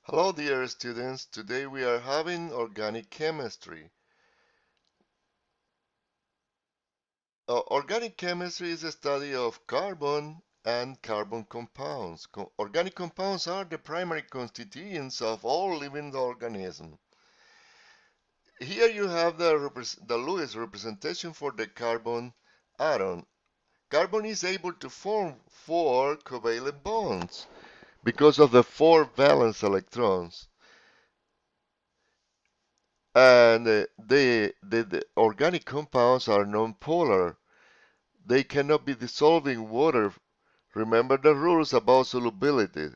Hello dear students, today we are having organic chemistry. Organic chemistry is a study of carbon and carbon compounds. Organic compounds are the primary constituents of all living organisms. Here you have the Lewis representation for the carbon atom. Carbon is able to form four covalent bonds because of the four valence electrons. And the organic compounds are non-polar. They cannot be dissolved in water. Remember the rules about solubility.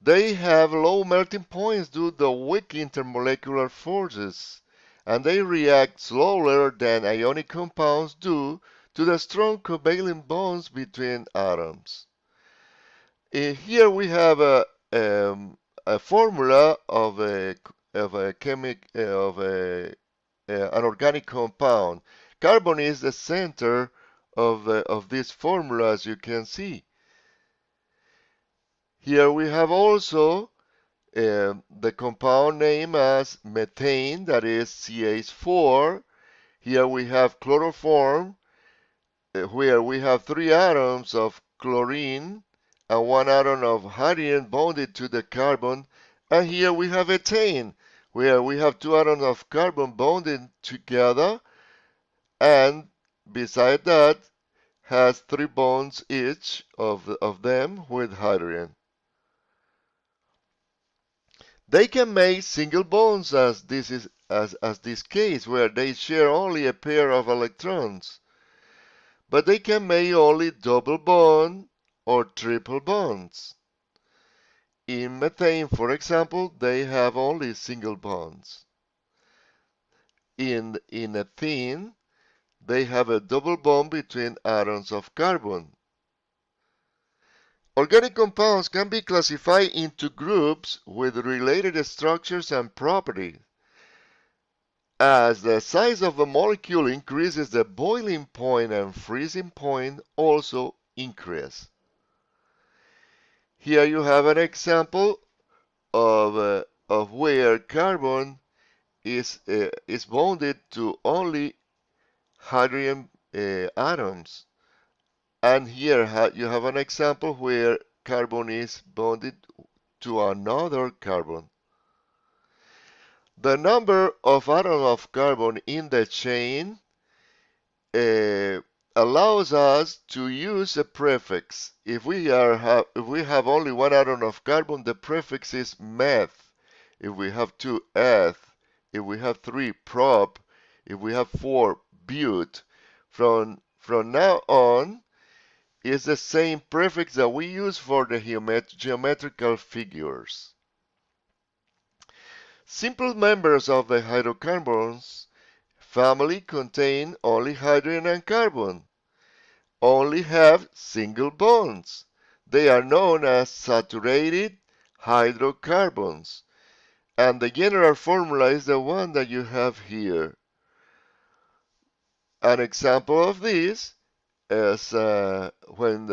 They have low melting points due to weak intermolecular forces, and they react slower than ionic compounds do to the strong covalent bonds between atoms. Here we have a formula of a chemic of an organic compound. Carbon is the center of this formula, as you can see. Here we have also the compound name as methane, that is CH4. Here we have chloroform, where we have three atoms of chlorine and one atom of hydrogen bonded to the carbon. And here we have ethane, where we have two atoms of carbon bonded together, and beside that has three bonds each of them with hydrogen. They can make single bonds as this case where they share only a pair of electrons, but they can make only double bond or triple bonds. In methane, for example, they have only single bonds. In ethene, they have a double bond between atoms of carbon. Organic compounds can be classified into groups with related structures and properties. As the size of a molecule increases, the boiling point and freezing point also increase. Here you have an example of where carbon is bonded to only hydrogen atoms. And here you have an example where carbon is bonded to another carbon. The number of atoms of carbon in the chain uh, allows us to use a prefix. If we have only one atom of carbon, the prefix is meth. If we have two, eth. If we have three, prop. If we have four, but. From now on, is the same prefix that we use for the geometrical figures. Simple members of the hydrocarbons family contain only hydrogen and carbon, only have single bonds. They are known as saturated hydrocarbons, and the general formula is the one that you have here. An example of this is when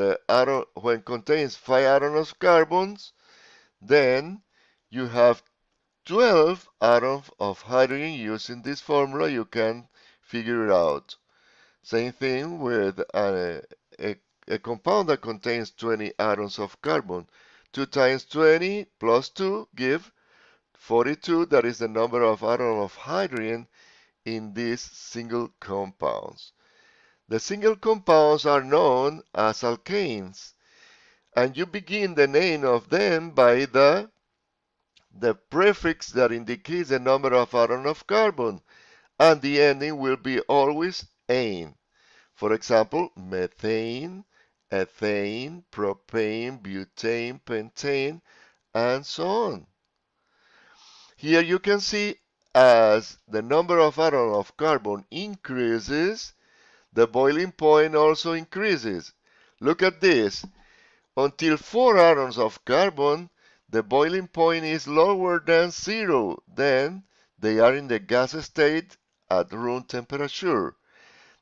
contains 5 atoms of carbons, then you have 12 atoms of hydrogen. Using this formula, you can figure it out. Same thing with a compound that contains 20 atoms of carbon. 2 times 20 plus 2 give 42. That is the number of atoms of hydrogen in these single compounds. The single compounds are known as alkanes, and you begin the name of them by the prefix that indicates the number of atoms of carbon, and the ending will be always ane. For example, methane, ethane, propane, butane, pentane, and so on. Here you can see as the number of atoms of carbon increases, the boiling point also increases. Look at this. Until 4 atoms of carbon, the boiling point is lower than 0. Then they are in the gas state at room temperature.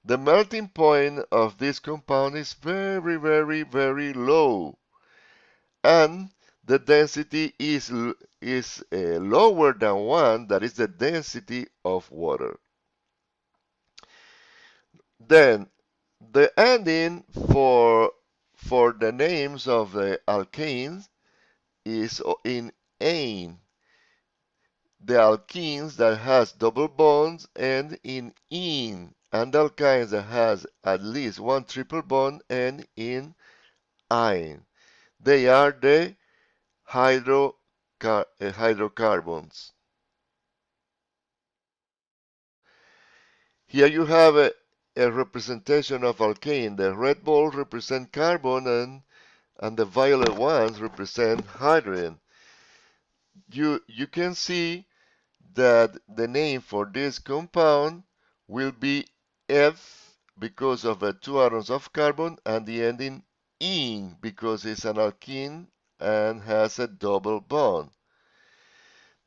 The melting point of this compound is very, very, very low. And the density is lower than 1, that is the density of water. Then the ending for the names of the alkanes is in ane. The alkenes that has double bonds end in ene, and the alkynes that has at least one triple bond end in ine. They are the hydrocarbons. Here you have a representation of alkane. The red balls represent carbon and the violet ones represent hydrogen. You can see that the name for this compound will be F because of the two atoms of carbon and the ending ene because it's an alkene and has a double bond.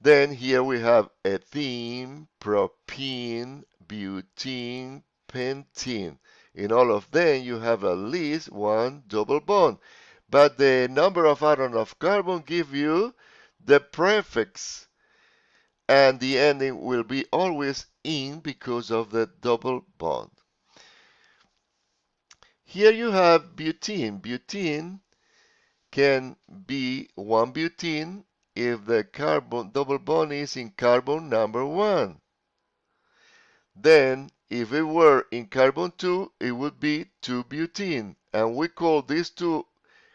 Then here we have ethene, propene, butene, pentene. In all of them you have at least one double bond. But the number of atoms of carbon give you the prefix and the ending will be always "-ene" because of the double bond. Here you have butene. Butene can be one butene if the carbon double bond is in carbon number 1. Then, if it were in carbon 2, it would be 2-butene. And we call these two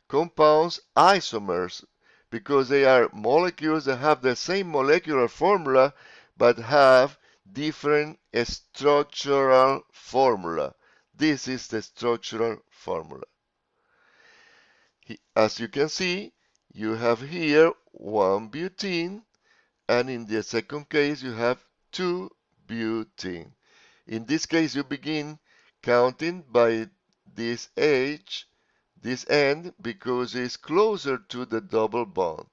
compounds isomers because they are molecules that have the same molecular formula but have different structural formula. This is the structural formula. As you can see, you have here 1-butene, and in the second case you have 2-butene. In this case you begin counting by this H, this end, because it's closer to the double bond.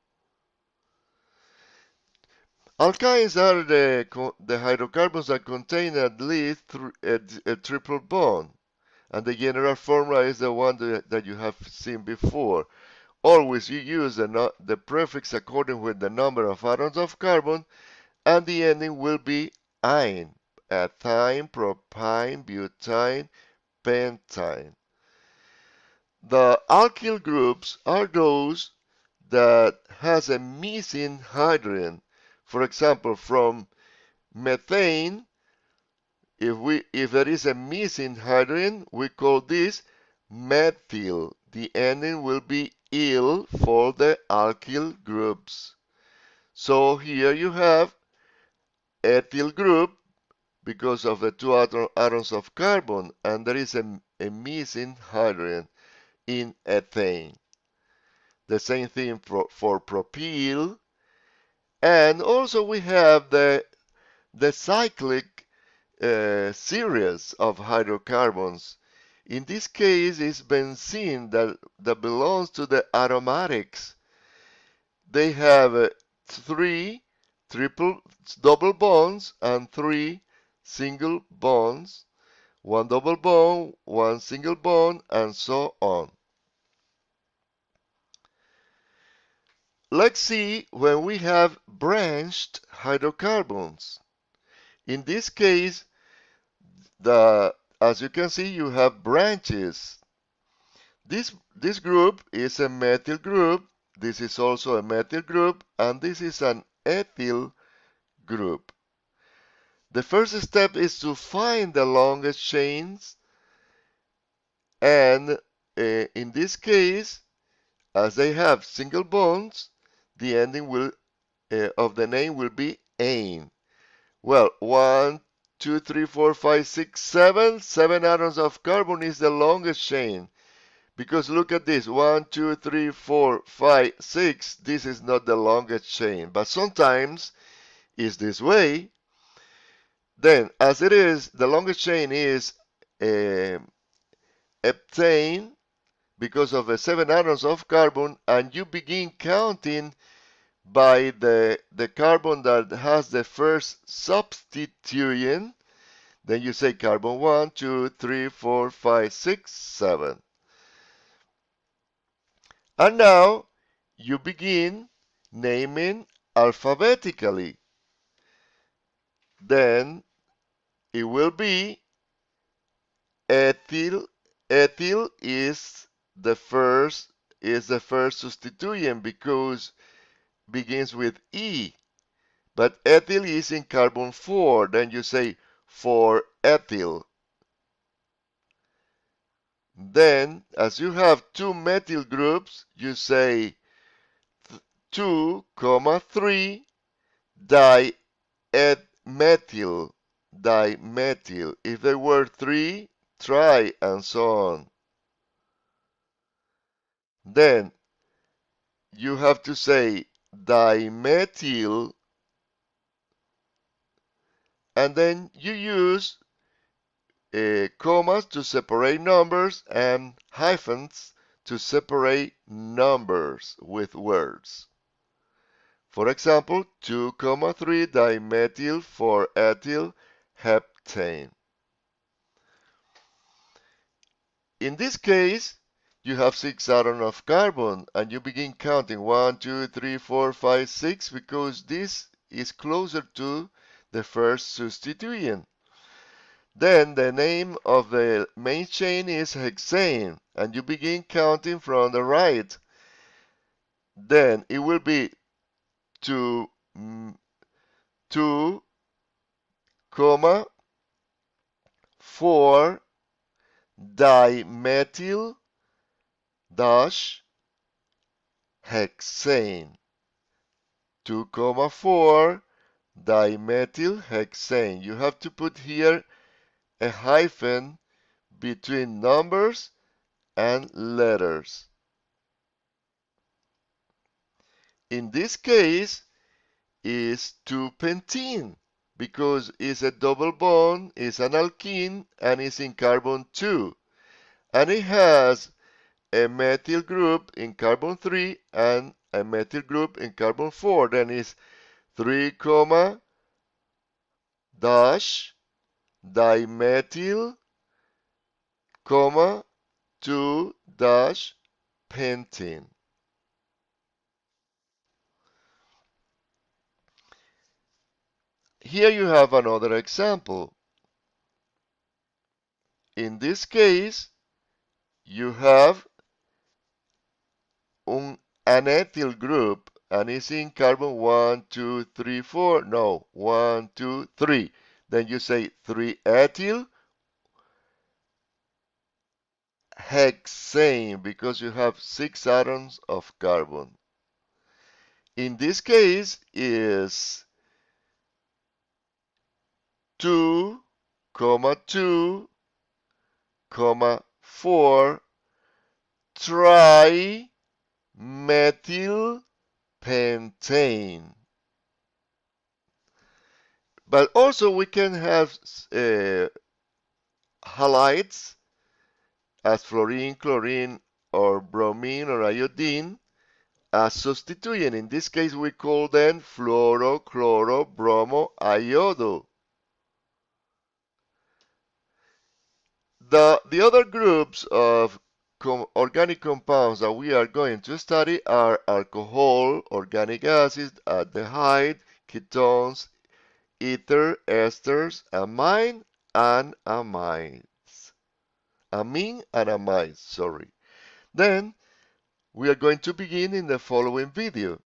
Alkynes are the hydrocarbons that contain at least a triple bond, and the general formula is the one that you have seen before. Always you use the prefix according with the number of atoms of carbon, and the ending will be "-ine", ethyne, propyne, butane, pentane. The alkyl groups are those that has a missing hydrogen. For example, from methane, if there is a missing hydrogen, we call this methyl. The ending will be "-il" for the alkyl groups. So here you have ethyl group because of the two atoms of carbon, and there is a missing hydrogen in ethane. The same thing for propyl. And also we have the cyclic series of hydrocarbons. In this case, it's benzene that belongs to the aromatics. They have 3 double bonds and 3 single bonds, 1 double bond, 1 single bond, and so on. Let's see when we have branched hydrocarbons. In this case, as you can see, you have branches. This group is a methyl group. This is also a methyl group, and this is an ethyl group. The first step is to find the longest chains, and in this case, as they have single bonds, the ending of the name will be "-ane". Well, 1, 2, 3, 4, 5, 6, 7. 7 atoms of carbon is the longest chain. Because look at this, 1, 2, 3, 4, 5, 6. This is not the longest chain, but sometimes it's this way. Then, as it is, the longest chain is heptane because of the 7 atoms of carbon, and you begin counting by the carbon that has the first substituent. Then you say carbon 1, 2, 3, 4, 5, 6, 7. And now you begin naming alphabetically. Then it will be ethyl. Ethyl is the first substituent because begins with E. But ethyl is in carbon 4. Then you say 4-ethyl. Then, as you have two methyl groups, you say 2, 3 dimethyl. Dimethyl. If there were 3, try and so on. Then you have to say dimethyl, and then you use commas to separate numbers and hyphens to separate numbers with words. For example, 2, 3 dimethyl 4-ethyl heptane. In this case, you have 6 atoms of carbon and you begin counting 1, 2, 3, 4, 5, 6 because this is closer to the first substituent. Then the name of the main chain is hexane, and you begin counting from the right. Then it will be 2, 2, 4 dimethyl dash hexane. 2, 4 dimethyl hexane. You have to put here a hyphen between numbers and letters. In this case, is 2-pentene because it's a double bond, it's an alkene, and it's in carbon 2. And it has a methyl group in carbon 3 and a methyl group in carbon 4. Then it's 3, dash dimethyl, 2 dash pentene. Here you have another example. In this case, you have an ethyl group and it's in carbon 1, 2, 3, 4. No, 1, 2, 3. Then you say 3-ethyl hexane because you have 6 atoms of carbon. In this case is 2, 2, 4 trimethyl pentane. But also we can have halides as fluorine, chlorine, or bromine or iodine as substituent. In this case, we call them fluoro, chloro, bromo, iodo. The other groups of organic compounds that we are going to study are alcohol, organic acids, aldehyde, ketones, ether, esters, amine, and amides. Amine and amides, sorry. Then we are going to begin in the following video.